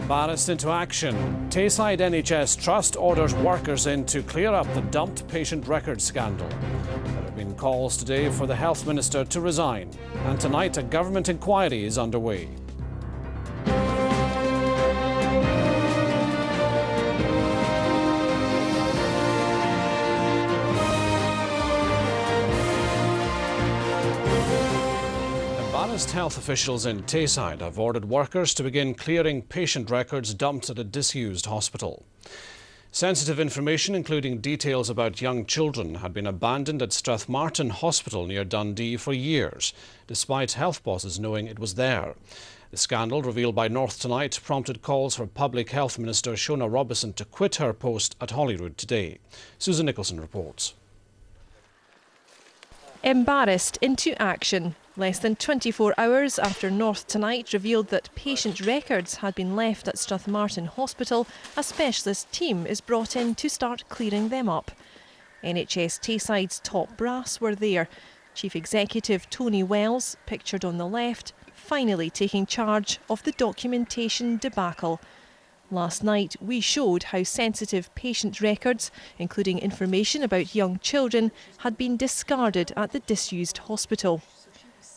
Embarrassed into action. Tayside NHS Trust orders workers in to clear up the dumped patient record scandal. There have been calls today for the Health Minister to resign. And tonight a government inquiry is underway. Embarrassed health officials in Tayside have ordered workers to begin clearing patient records dumped at a disused hospital. Sensitive information, including details about young children, had been abandoned at Strathmartine Hospital near Dundee for years, despite health bosses knowing it was there. The scandal, revealed by North Tonight, prompted calls for Public Health Minister Shona Robison to quit her post at Holyrood today. Susan Nicholson reports. Embarrassed into action. Less than 24 hours after North Tonight revealed that patient records had been left at Strathmartine Hospital, a specialist team is brought in to start clearing them up. NHS Tayside's top brass were there. Chief Executive Tony Wells, pictured on the left, finally taking charge of the documentation debacle. Last night we showed how sensitive patient records, including information about young children, had been discarded at the disused hospital.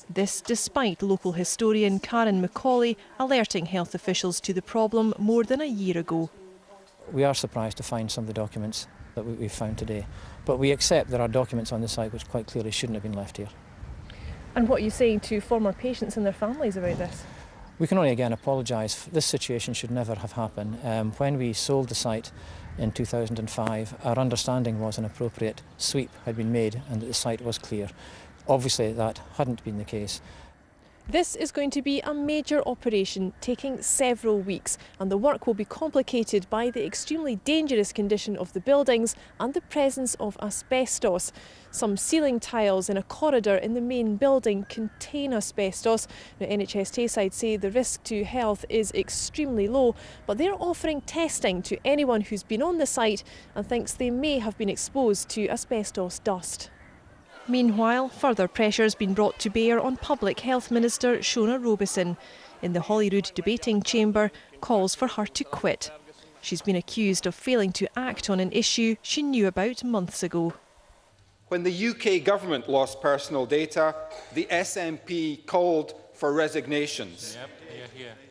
This despite local historian Karen Macaulay alerting health officials to the problem more than a year ago. We are surprised to find some of the documents that we've found today, but we accept there are documents on the site which quite clearly shouldn't have been left here. And what are you saying to former patients and their families about this? We can only again apologise. This situation should never have happened. When we sold the site in 2005, our understanding was an appropriate sweep had been made and that the site was clear. Obviously that hadn't been the case. This is going to be a major operation taking several weeks, and the work will be complicated by the extremely dangerous condition of the buildings and the presence of asbestos. Some ceiling tiles in a corridor in the main building contain asbestos. Now, NHS Tayside say the risk to health is extremely low, but they're offering testing to anyone who's been on the site and thinks they may have been exposed to asbestos dust. Meanwhile, further pressure has been brought to bear on Public Health Minister Shona Robison. In the Holyrood debating chamber, calls for her to quit. She's been accused of failing to act on an issue she knew about months ago. When the UK government lost personal data, the SNP called for resignations.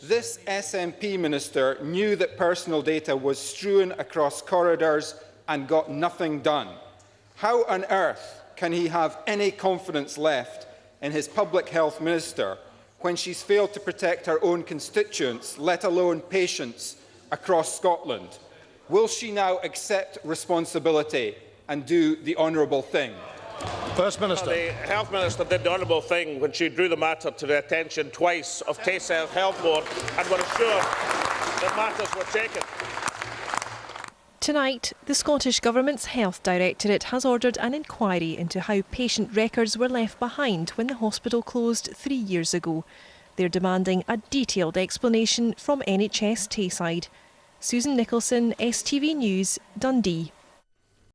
This SNP minister knew that personal data was strewn across corridors and got nothing done. How on earth can he have any confidence left in his public health minister when she's failed to protect her own constituents, let alone patients across Scotland? Will she now accept responsibility and do the honourable thing? First Minister. The Health Minister did the honourable thing when she drew the matter to the attention twice of Tayside Health Board and were assured that matters were taken. Tonight, the Scottish Government's Health Directorate has ordered an inquiry into how patient records were left behind when the hospital closed 3 years ago. They're demanding a detailed explanation from NHS Tayside. Susan Nicholson, STV News, Dundee.